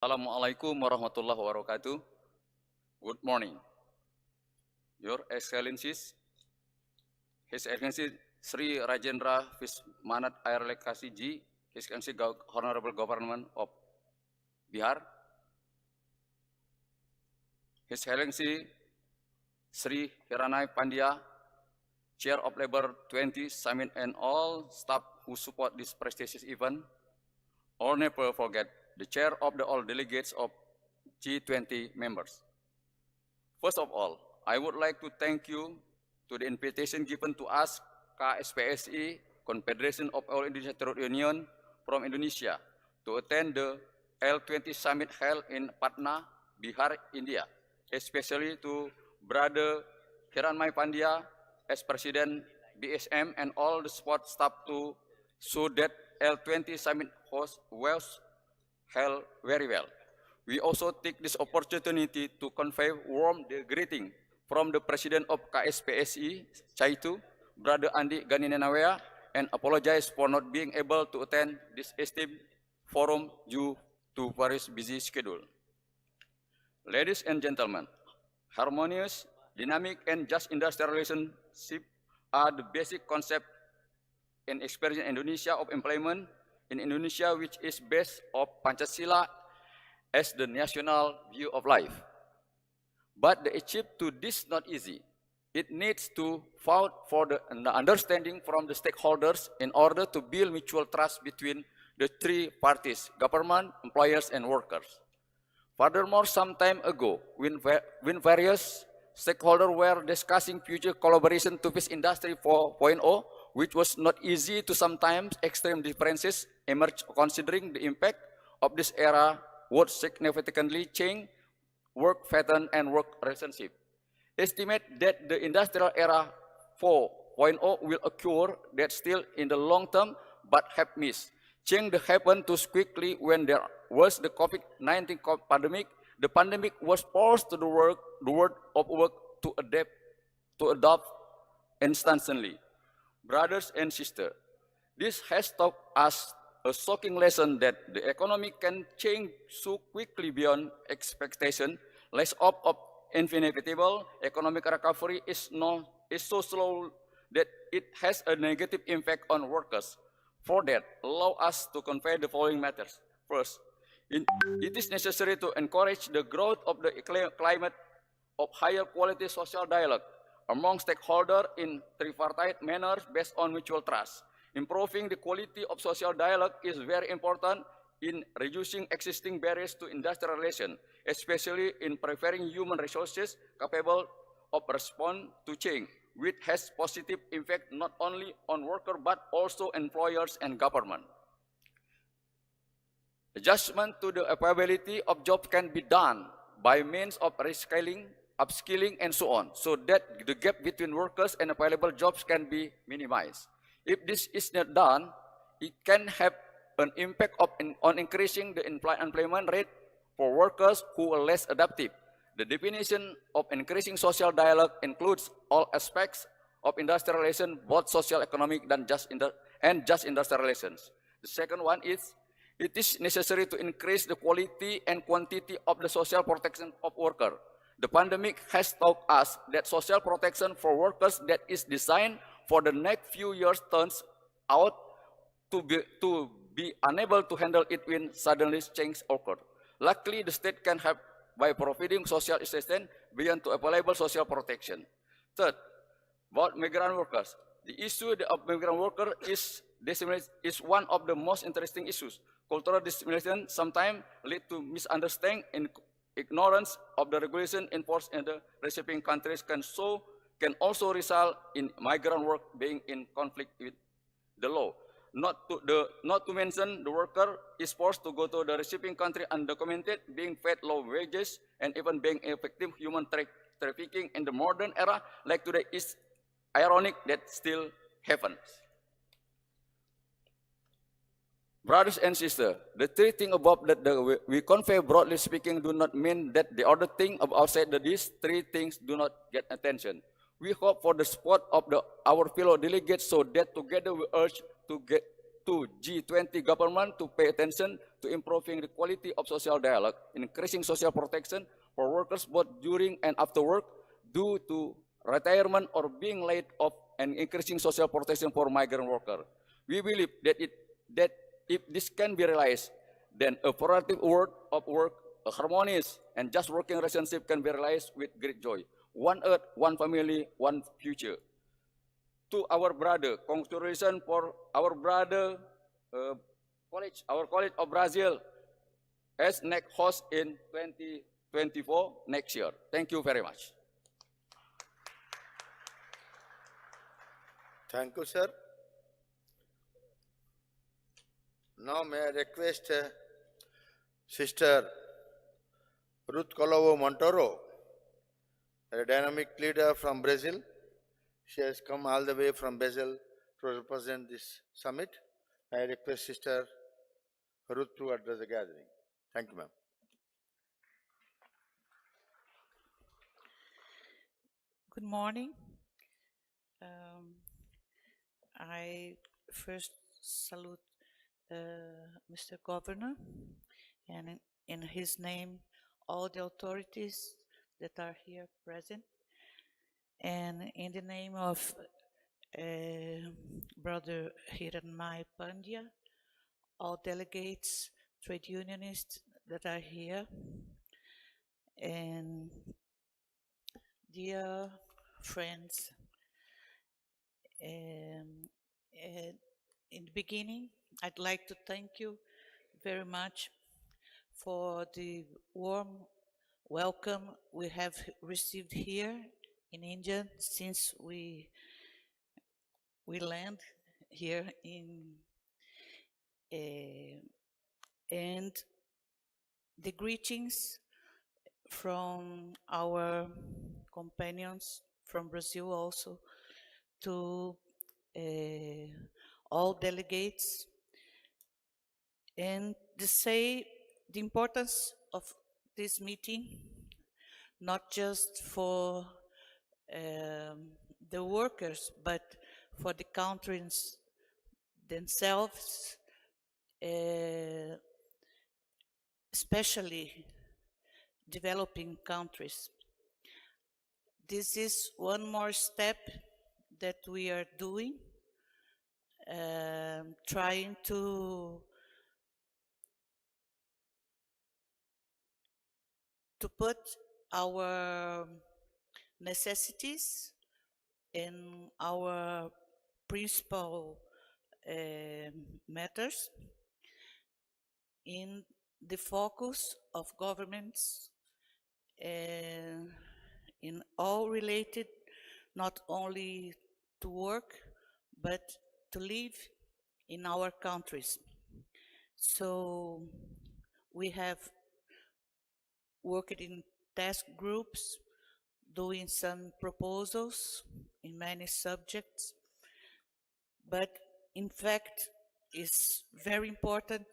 Assalamualaikum warahmatullahi wabarakatuh. Good morning. Your Excellencies, His Excellency Sri Rajendra Vismanat Air Lekasi Ji, His Excellency Honorable Government of Bihar, His Excellency Sri Hiranai Pandya, Chair of Labor 20 Summit, and all staff who support this prestigious event. Or never forget the chair of the all delegates of G20 members. First of all, I would like to thank you to the invitation given to us, KSPSI, Confederation of All Indonesia Trade Union from Indonesia, to attend the L20 Summit held in Patna, Bihar, India, especially to Brother Hiranmai Pandya as President BSM and all the support staff to so that L20 Summit was held very well. We also take this opportunity to convey warm greeting from the President of KSPSI, Chaitu, Brother Andi Ganinenawea, and apologize for not being able to attend this esteemed forum due to various busy schedule. Ladies and gentlemen, harmonious, dynamic, and just industrial relationship are the basic concept and experience in Indonesia of employment in Indonesia, which is based on Pancasila as the national view of life. But the achieve to this not easy. It needs to fight for the understanding from the stakeholders in order to build mutual trust between the three parties, government, employers, and workers. Furthermore, some time ago, when various stakeholders were discussing future collaboration to face Industry 4.0, which was not easy to sometimes extreme differences emerge considering the impact of this era would significantly change work pattern and work relationship. Estimate that the industrial era 4.0 will occur that still in the long term but have missed. Change happened too quickly when there was the COVID-19 pandemic. The pandemic was forced to the world of work to adopt instantly. Brothers and sisters, this has taught us a shocking lesson that the economy can change so quickly beyond expectation. Less of inevitable economic recovery is so slow that it has a negative impact on workers. For that, allow us to convey the following matters. First, it is necessary to encourage the growth of the climate of higher quality social dialogue among stakeholders in tripartite manner based on mutual trust. Improving the quality of social dialogue is very important in reducing existing barriers to industrial relations, especially in preparing human resources capable of respond to change, which has positive impact not only on workers but also employers and government. Adjustment to the availability of jobs can be done by means of reskilling, upskilling, and so on, so that the gap between workers and available jobs can be minimized. If this is not done, it can have an impact on increasing the employment rate for workers who are less adaptive. The definition of increasing social dialogue includes all aspects of industrial relations, both social, economic, and just industrial relations. The second one is, it is necessary to increase the quality and quantity of the social protection of workers. The pandemic has taught us that social protection for workers that is designed for the next few years turns out to be unable to handle it when suddenly change occurs. Luckily, the state can help by providing social assistance beyond to available social protection. Third, about migrant workers. The issue of migrant workers is one of the most interesting issues. Cultural discrimination sometimes lead to misunderstanding and ignorance of the regulation enforced in the receiving countries can also result in migrant work being in conflict with the law. Not to mention the worker is forced to go to the receiving country undocumented, being paid low wages, and even being effective human trafficking in the modern era like today is ironic that still happens. Brothers and sisters, the three things above that we convey broadly speaking do not mean that the other thing outside these three things do not get attention. We hope for the support of our fellow delegates so that together we urge to G20 government to pay attention to improving the quality of social dialogue, increasing social protection for workers both during and after work due to retirement or being laid off, and increasing social protection for migrant workers. We believe that if this can be realized, then a productive world of work, a harmonious and just working relationship can be realized with great joy. One earth, one family, one future. To our brother, congratulations for our brother college, our College of Brazil as next host in 2024 next year. Thank you very much. Thank you, sir. Now may I request Sister Ruth Colovo Montoro, a dynamic leader from Brazil. She has come all the way from Brazil to represent this summit. I request Sister Ruth to address the gathering. Thank you, ma'am. Good morning. I first salute Mr. Governor, and in his name, all the authorities that are here present, and in the name of Brother Hiranmai Pandya, all delegates, trade unionists that are here, and dear friends, in the beginning, I'd like to thank you very much for the warm welcome we have received here in India since we land here in and the greetings from our companions from Brazil also to all delegates, and to say the importance of this meeting, not just for the workers, but for the countries themselves, especially developing countries. This is one more step that we are doing, trying to put our necessities and our principal matters in the focus of governments in all related not only to work but to live in our countries. So we have worked in task groups, doing some proposals in many subjects, but in fact it's very important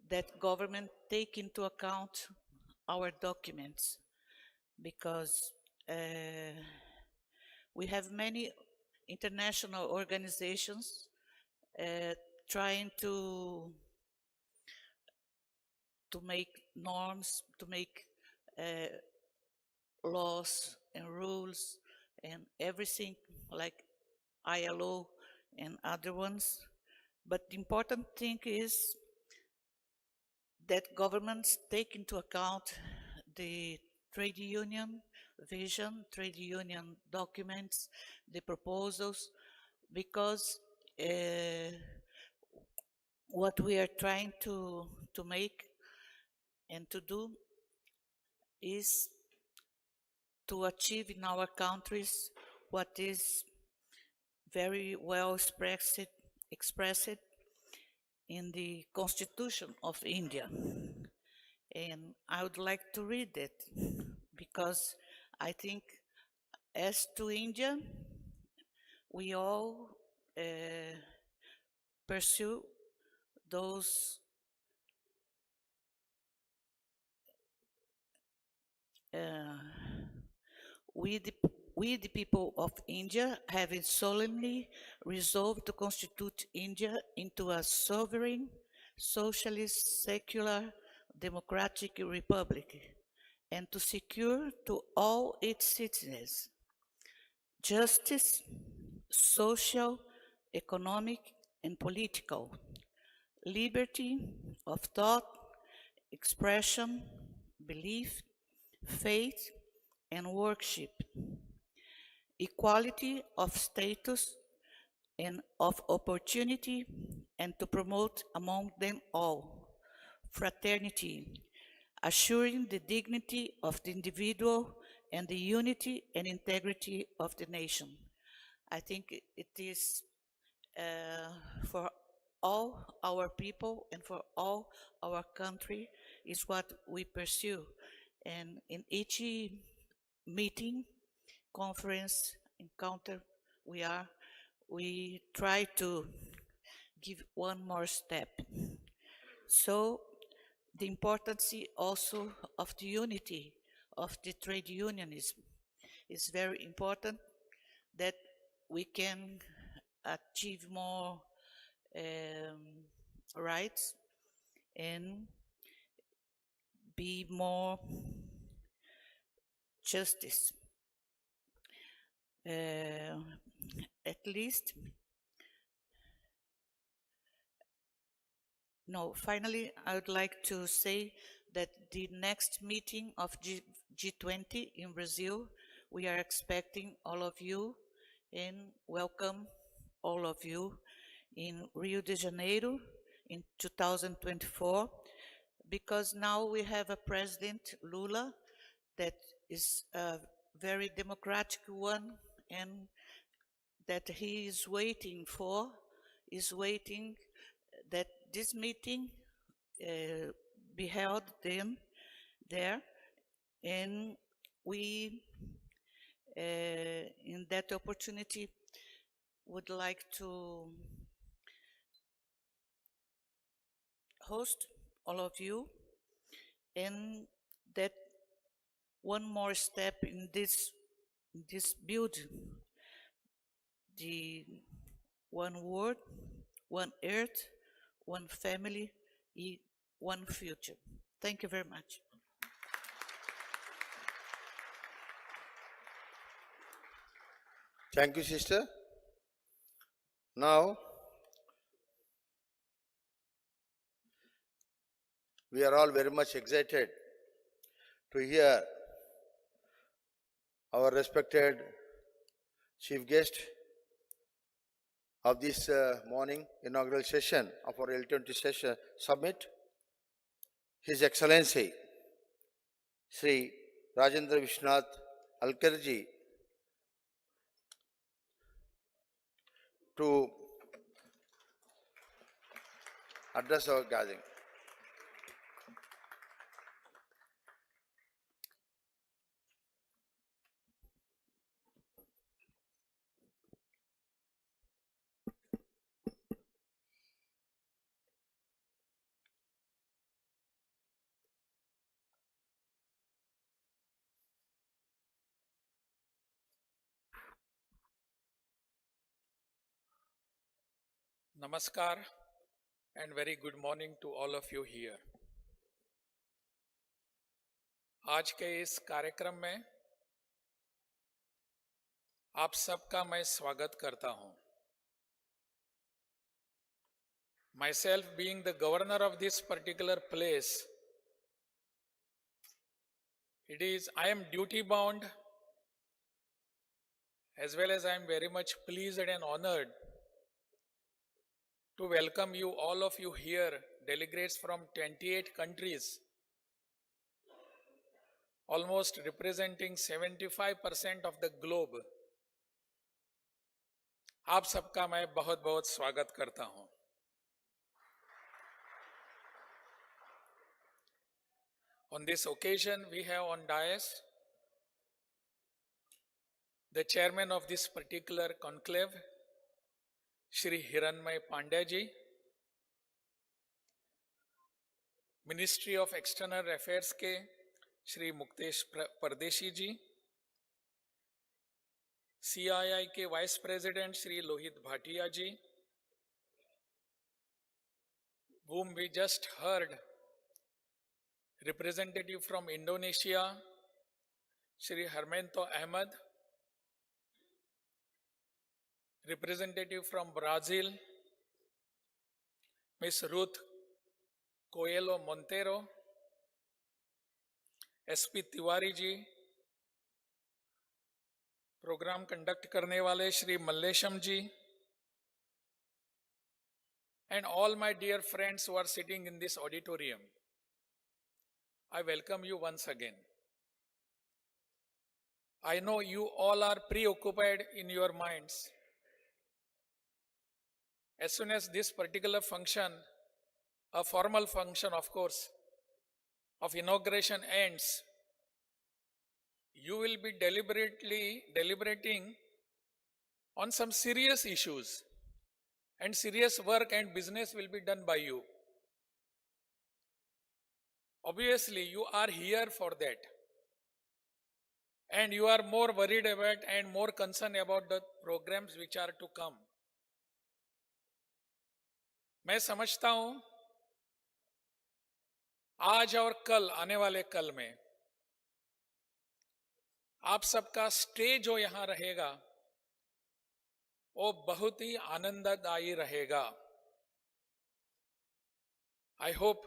that government take into account our documents, because we have many international organizations trying to make norms, to make laws and rules and everything like ILO and other ones. But the important thing is that governments take into account the trade union vision, trade union documents, the proposals, because what we are trying to make and to do is to achieve in our countries what is very well expressed in the Constitution of India. And I would like to read it because I think as to India, we all pursue those we the people of India, having solemnly resolved to constitute India into a sovereign, socialist, secular, democratic republic, and to secure to all its citizens justice, social, economic, and political, liberty of thought, expression, belief, faith, and worship, equality of status and of opportunity, and to promote among them all fraternity, assuring the dignity of the individual and the unity and integrity of the nation. I think it is for all our people and for all our country is what we pursue. And in each meeting, conference, encounter, we try to give one more step. So the importance also of the unity of the trade unionism is very important, that we can achieve more rights and be more justice. At least, no, finally, I would like to say that the next meeting of G20 in Brazil, we are expecting all of you and welcome all of you in Rio de Janeiro in 2024, because now we have a president, Lula, that is a very democratic one, and that he is waiting that this meeting be held then there, and we in that opportunity would like to host all of you, and that one more step in this build the one world, one earth, one family, one future. Thank you very much. Thank you, sister. Now, we are all very much excited to hear our respected chief guest of this morning inaugural session of our L20 session summit, His Excellency Sri Rajendra Vishnath Alkarji, to address our gathering. Namaskar and very good morning to all of you here. आज के इस कार्यक्रम में आप सबका मैं स्वागत करता हूं. Myself being the governor of this particular place, I am duty bound as well as I am very much pleased and honored to welcome you, all of you here, delegates from 28 countries, almost representing 75% of the globe. आप सबका मैं बहुत बहुत स्वागत करता हूं. On this occasion, we have on dais the chairman of this particular conclave, Shri Hiranmay Pandya ji, Ministry of External Affairs के Shri Muktesh Pardeshi ji, CII के Vice President Shri Lohit Bhatia ji, whom we just heard, representative from Indonesia, Shri Hermento Ahmed, representative from Brazil, Ms. Ruth Coelho Montero, SP Tiwari ji, programme conduct करने वाले श्री मल्लेशम जी, and all my dear friends who are sitting in this auditorium, I welcome you once again. I know you all are preoccupied in your minds. As soon as this particular function, a formal function of course, of inauguration ends, you will be deliberating on some serious issues, and serious work and business will be done by you. Obviously, you are here for that. And you are more worried about and more concerned about the programs which are to come. मैं समझता हूं आज और कल आने वाले कल में आप सबका स्टे जो यहां रहेगा वो बहुत ही आनंददायी रहेगा. I hope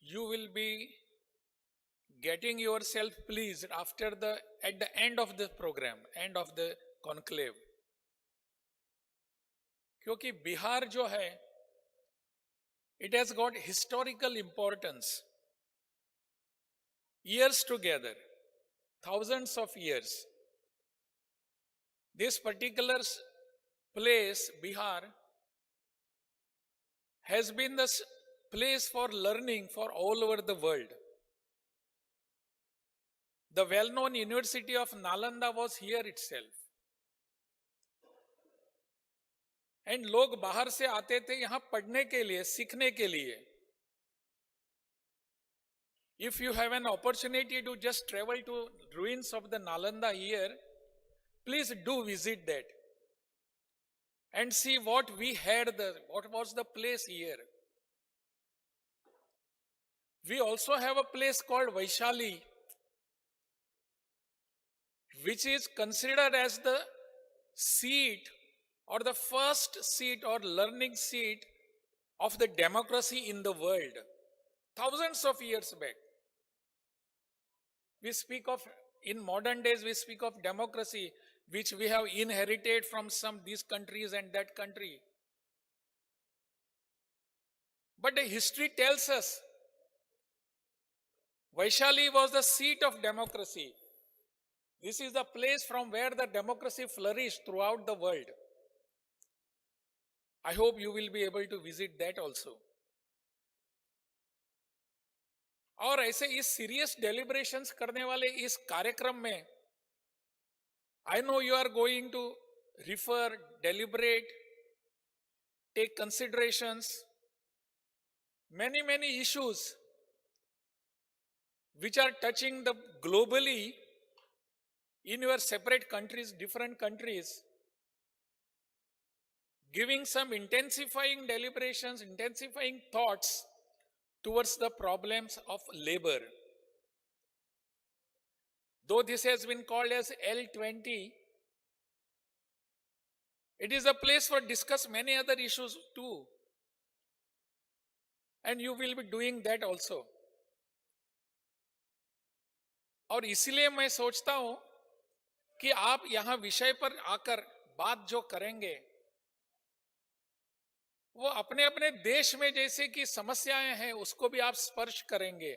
you will be getting yourself pleased at the end of the program, end of the conclave. क्योंकि बिहार जो है, it has got historical importance. Years together, thousands of years. This particular place, Bihar, has been the place for learning for all over the world. The well-known University of Nalanda was here itself. And लोग बाहर से आते थे यहाँ पढ़ने के लिए, सीखने के लिए. If you have an opportunity to just travel to ruins of the Nalanda here, please do visit that and see what we had, what was the place here. We also have a place called Vaishali, which is considered as the seat or the first seat or learning seat of the democracy in the world. Thousands of years back. We speak of, in modern days, we speak of democracy, which we have inherited from these countries and that country. But the history tells us Vaishali was the seat of democracy. This is the place from where the democracy flourished throughout the world. I hope you will be able to visit that also. और ऐसे इस serious deliberations करने वाले इस कार्यक्रम में I know you are going to refer, deliberate, take considerations, many issues which are touching the globally in your separate countries, different countries, giving some intensifying deliberations, intensifying thoughts towards the problems of labor. Though this has been called as L20, it is a place for discuss many other issues too. And you will be doing that also. और इसीलिए मैं सोचता हूं कि आप यहां विषय पर आकर बात जो करेंगे वो अपने अपने देश में जैसे कि समस्याएं हैं उसको भी आप स्पर्श करेंगे.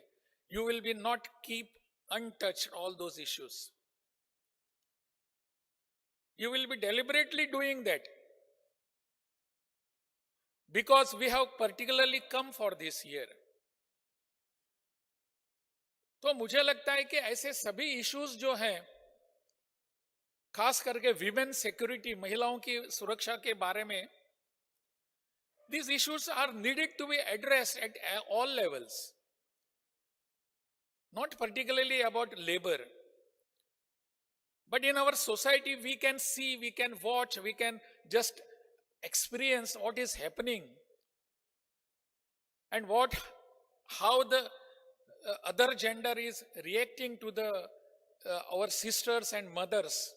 You will be not keep untouched all those issues. You will be deliberately doing that because we have particularly come for this year. तो मुझे लगता है कि ऐसे सभी इश्यूज जो हैं, खास करके विमेन सिक्योरिटी, महिलाओं की सुरक्षा के बारे में, these issues are needed to be addressed at all levels. Not particularly about labor. But in our society, we can see, we can watch, we can just experience what is happening. and how the other gender is reacting to the our sisters and mothers.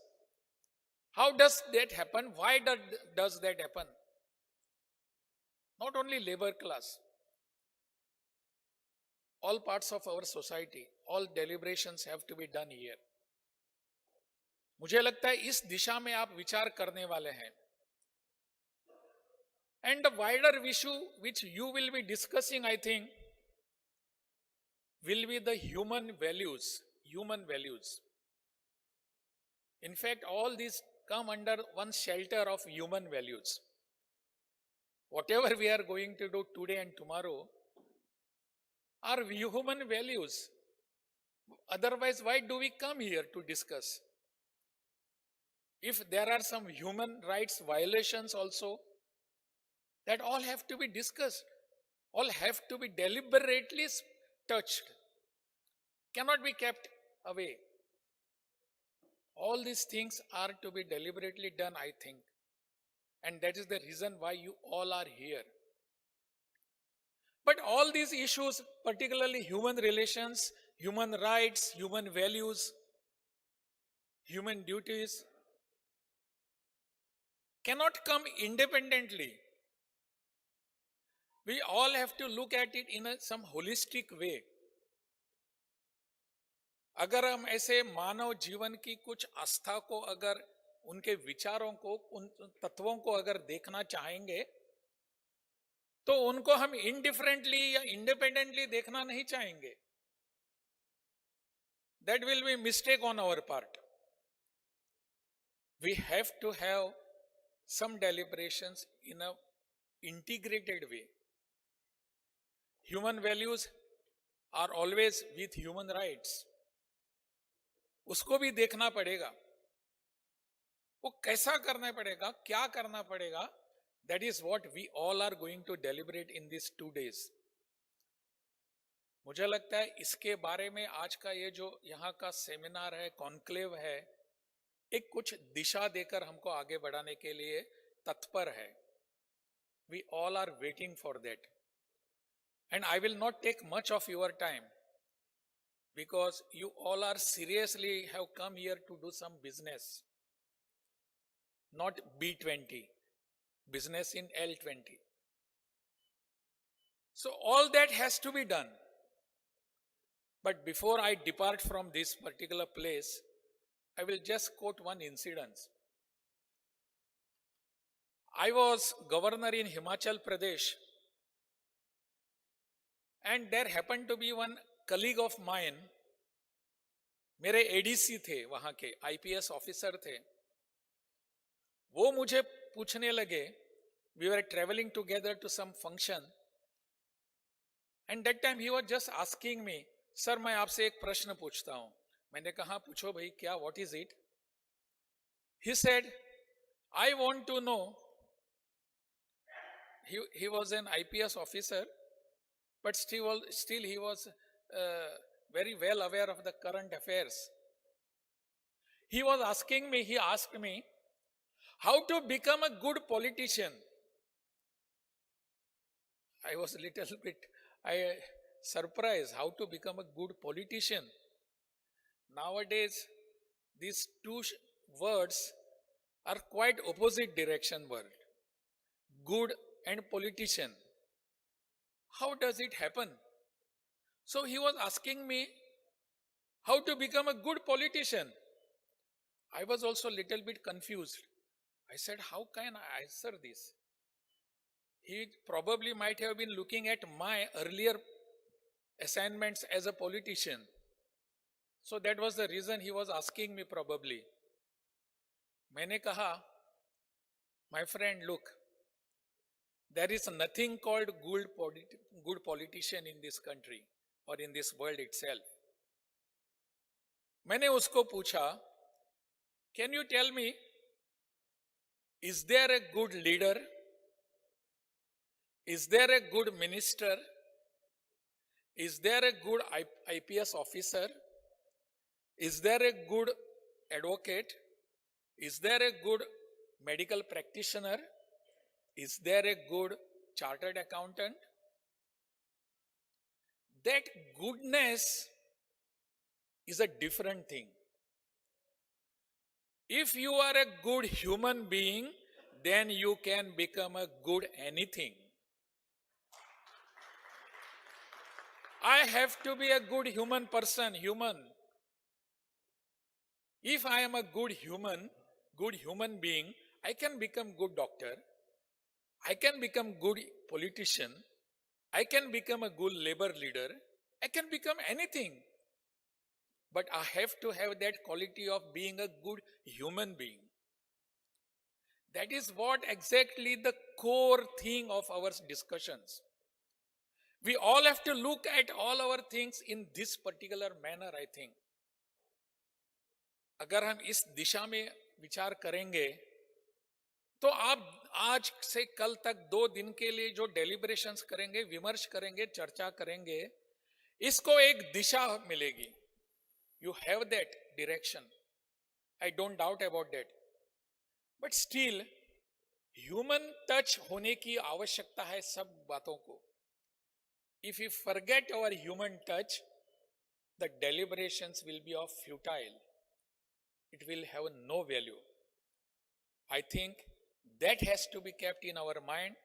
How does that happen? Why does that happen? Not only labor class, all parts of our society, all deliberations have to be done here. मुझे लगता है इस दिशा में आप विचार करने वाले हैं. And the wider issue which you will be discussing, I think, will be the human values. Human values. In fact, all these come under one shelter of human values. Whatever we are going to do today and tomorrow are human values. Otherwise, why do we come here to discuss? If there are some human rights violations also, that all have to be discussed, all have to be deliberately touched, cannot be kept away. All these things are to be deliberately done, I think. And that is the reason why you all are here. But all these issues, particularly human relations, human rights, human values, human duties, cannot come independently. We all have to look at it in some holistic way. अगर हम ऐसे मानव जीवन की कुछ आस्था को, अगर उनके विचारों को, उन तत्वों को अगर देखना चाहेंगे, तो उनको हम इंडिफरेंटली या इंडिपेंडेंटली देखना नहीं चाहेंगे. That will be a mistake on our part. We have to have some deliberations in a integrated way. Human values are always with human rights. उसको भी देखना पड़ेगा. वो कैसा करना पड़ेगा, क्या करना पड़ेगा, that is what we all are going to deliberate in these 2 days. मुझे लगता है इसके बारे में आज का ये जो यहाँ का सेमिनार है, कॉन्क्लेव है, एक कुछ दिशा देकर हमको आगे बढ़ाने के लिए तत्पर है. We all are waiting for that. And I will not take much of your time, because you all are seriously have come here to do some business, not B20, business in L20. So all that has to be done. But before I depart from this particular place, I will just quote one incident. I was governor in Himachal Pradesh, and there happened to be one colleague of mine, मेरे ADC थे वहां के, IPS officer थे. वो मुझे पूछने लगे, we were traveling together to some function, and that time he was just asking me, sir मैं आपसे एक प्रश्न पूछता हूं. मैंने कहा पूछो भाई, क्या, what is it? He said, I want to know. He was an IPS officer, but still he was very well aware of the current affairs. He asked me, how to become a good politician. I was a little bit surprised, how to become a good politician. Nowadays, these two words are quite opposite direction word. Good and politician. How does it happen? So he was asking me how to become a good politician. I was also a little bit confused. I said, how can I answer this? He probably might have been looking at my earlier assignments as a politician. So that was the reason he was asking me probably. मैंने कहा, my friend, look, there is nothing called good politician in this country or in this world itself. मैंने उसको पूछा, can you tell me, is there a good leader? Is there a good minister? Is there a good IPS officer? Is there a good advocate? Is there a good medical practitioner? Is there a good chartered accountant? that goodness is a different thing. If you are a good human being, then you can become a good anything. I have to be a good human person, human. If I am a good human being, I can become good doctor, I can become good politician, I can become a good labor leader, I can become anything. But I have to have that quality of being a good human being. That is what exactly the core thing of our discussions. We all have to look at all our things in this particular manner, I think. अगर हम इस दिशा में विचार करेंगे तो आप आज से कल तक 2 दिन के लिए जो डेलिब्रेशंस करेंगे, विमर्श करेंगे, चर्चा करेंगे, इसको एक दिशा मिलेगी. You have that direction. I don't doubt about that. But still, human touch होने की आवश्यकता है सब बातों को. If we forget our human touch, the deliberations will be of futile. It will have no value. I think that has to be kept in our mind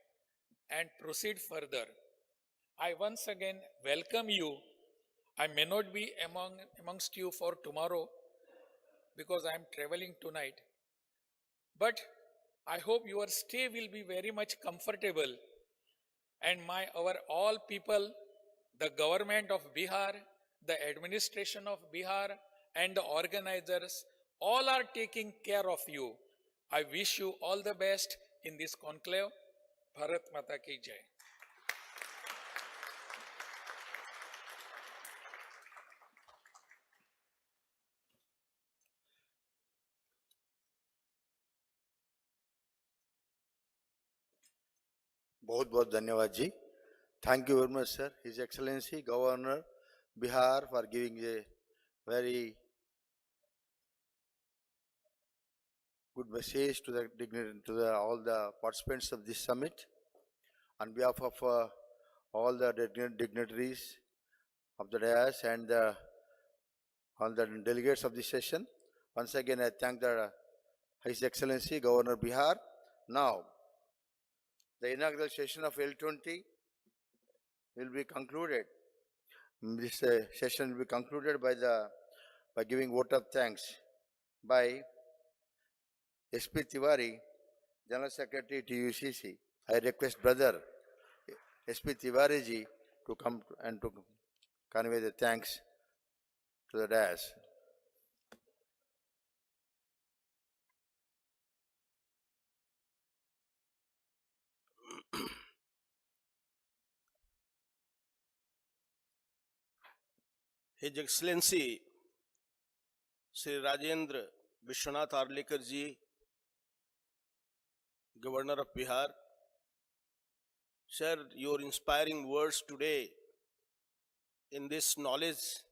and proceed further. I once again welcome you. I may not be amongst you for tomorrow because I am traveling tonight. But I hope your stay will be very much comfortable, and our all people, the government of Bihar, the administration of Bihar, and the organizers, all are taking care of you. I wish you all the best in this conclave. Bharat Mata ki Jai. बहुत बहुत धन्यवाद जी. Thank you very much, sir. His Excellency Governor Bihar for giving a very good message to all the participants of this summit. On behalf of all the dignitaries of the dais and all the delegates of this session, once again I thank His Excellency Governor Bihar. Now, the inaugural session of L20 will be concluded. This session will be concluded by giving vote of thanks by SP Tiwari, General Secretary TUCC. I request brother SP Tiwari ji to come and to convey the thanks to the dais. His Excellency Sri Rajendra Vishwanath Arlekar ji, Governor of Bihar, sir, your inspiring words today in this knowledge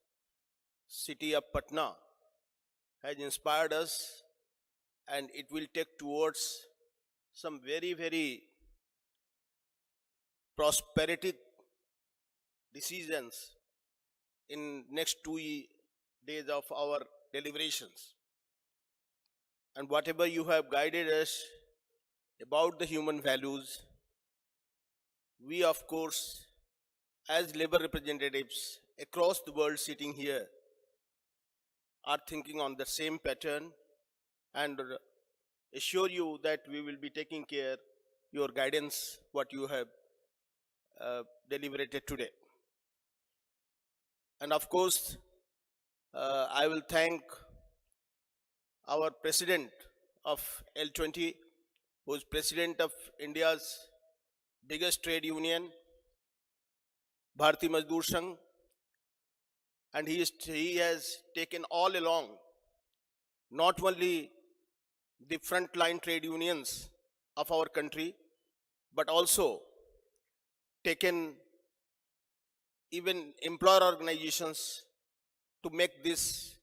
city of Patna has inspired us, and it will take towards some very, very prosperity decisions in next 2 days of our deliberations. And whatever you have guided us about the human values, we of course, as labor representatives across the world sitting here, are thinking on the same pattern, and assure you that we will be taking care your guidance, what you have deliberated today. And of course, I will thank our president of L20, who is president of India's biggest trade union, Bharatiya Mazdoor Sangh, and he has taken all along not only the frontline trade unions of our country, but also taken even employer organizations to make this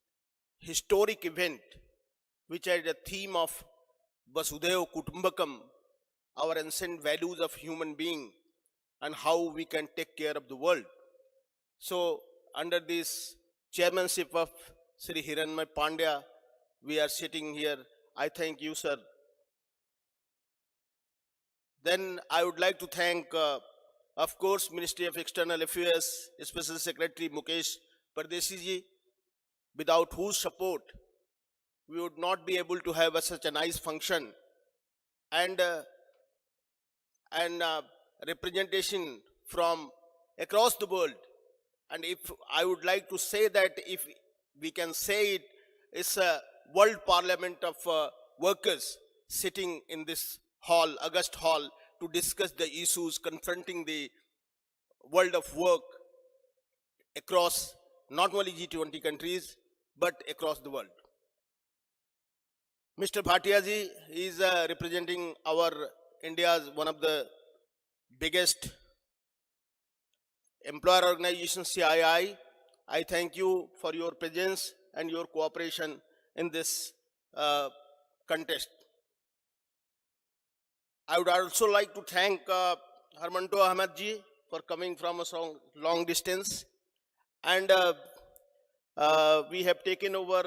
historic event, which had a theme of Vasudhaiva Kutumbakam, our ancient values of human being and how we can take care of the world. So under this chairmanship of Sri Hiranmay Pandya, we are sitting here. I thank you, sir. Then I would like to thank, of course, Ministry of External Affairs, Special Secretary Mukesh Pardesi ji, without whose support we would not be able to have such a nice function, and representation from across the world. And if I would like to say that, if we can say it, it's a world parliament of workers sitting in this hall, August Hall, to discuss the issues confronting the world of work across not only G20 countries, but across the world. Mr. Bhatia ji is representing our India's one of the biggest employer organization, CII. I thank you for your presence and your cooperation in this contest. I would also like to thank Harmanto Ahmed ji for coming from a long distance. And we have taken over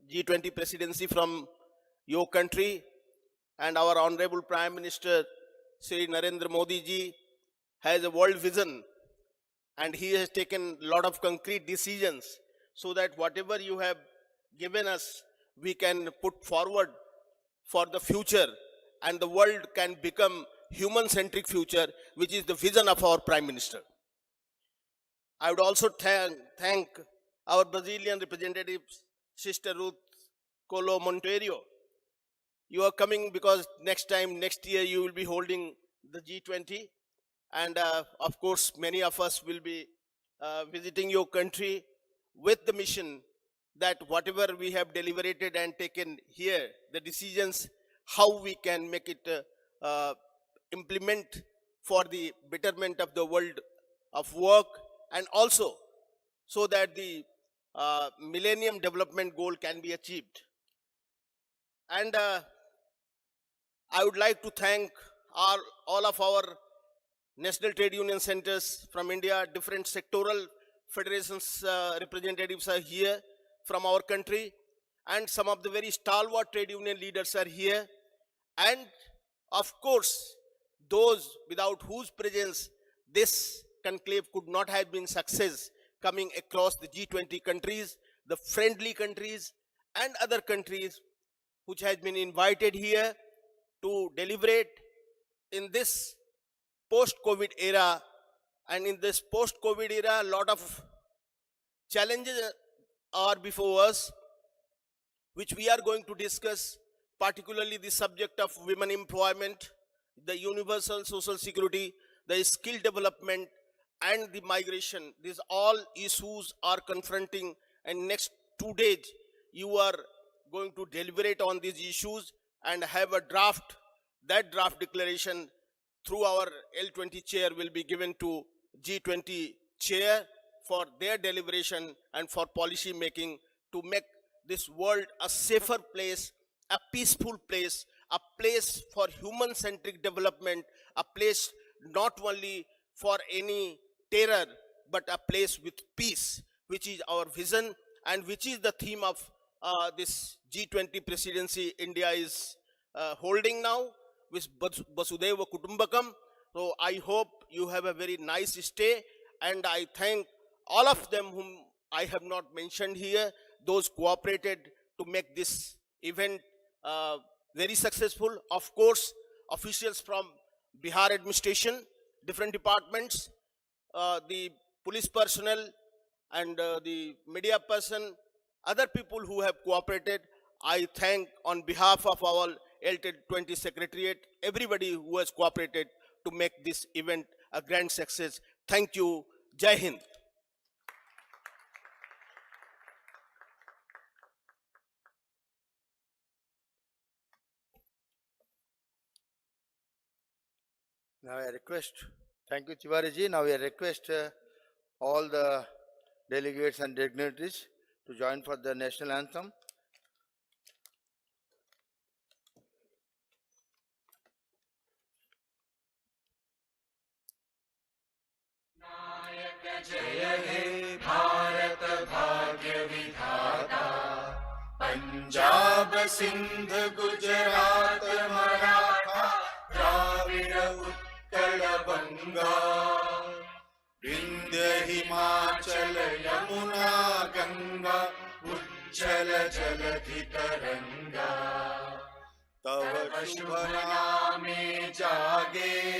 G20 presidency from your country, and our Honorable Prime Minister Sri Narendra Modi ji has a world vision, and he has taken a lot of concrete decisions so that whatever you have given us, we can put forward for the future, and the world can become human-centric future, which is the vision of our Prime Minister. I would also thank our Brazilian representative, Sister Ruth Colo Monteiro. You are coming because next year, you will be holding the G20. And of course, many of us will be visiting your country with the mission that whatever we have deliberated and taken here, the decisions, how we can make it implement for the betterment of the world of work, and also so that the Millennium Development Goal can be achieved. And I would like to thank all of our National Trade Union Centers from India, different sectoral federations representatives are here from our country, and some of the very stalwart trade union leaders are here. And of course, those without whose presence this conclave could not have been success, coming across the G20 countries, the friendly countries, and other countries which has been invited here to deliberate in this post-COVID era. And in this post-COVID era, a lot of challenges are before us, which we are going to discuss, particularly the subject of women employment, the universal social security, the skill development, and the migration. These all issues are confronting, and next 2 days, you are going to deliberate on these issues and have a draft. That draft declaration through our L20 chair will be given to G20 chair for their deliberation and for policy making, to make this world a safer place, a peaceful place, a place for human-centric development, a place not only for any terror, but a place with peace, which is our vision and which is the theme of this G20 presidency India is holding now, with Vasudhaiva Kutumbakam. So I hope you have a very nice stay, and I thank all of them whom I have not mentioned here, those cooperated to make this event very successful. Of course, officials from Bihar administration, different departments, the police personnel, and the media person, other people who have cooperated. I thank on behalf of our L20 Secretariat, everybody who has cooperated to make this event a grand success. Thank you. Jai Hind. Now I request, thank you Tiwari ji. Now I request all the delegates and dignitaries to join for the national anthem. Jaya He Punjab Sindh Gujarat Maratha Dravid Utkal बंगा विंध्य हिमाचल यमुना गंगा उज्जल जलधि तरंगा तव शुभ नामे जागे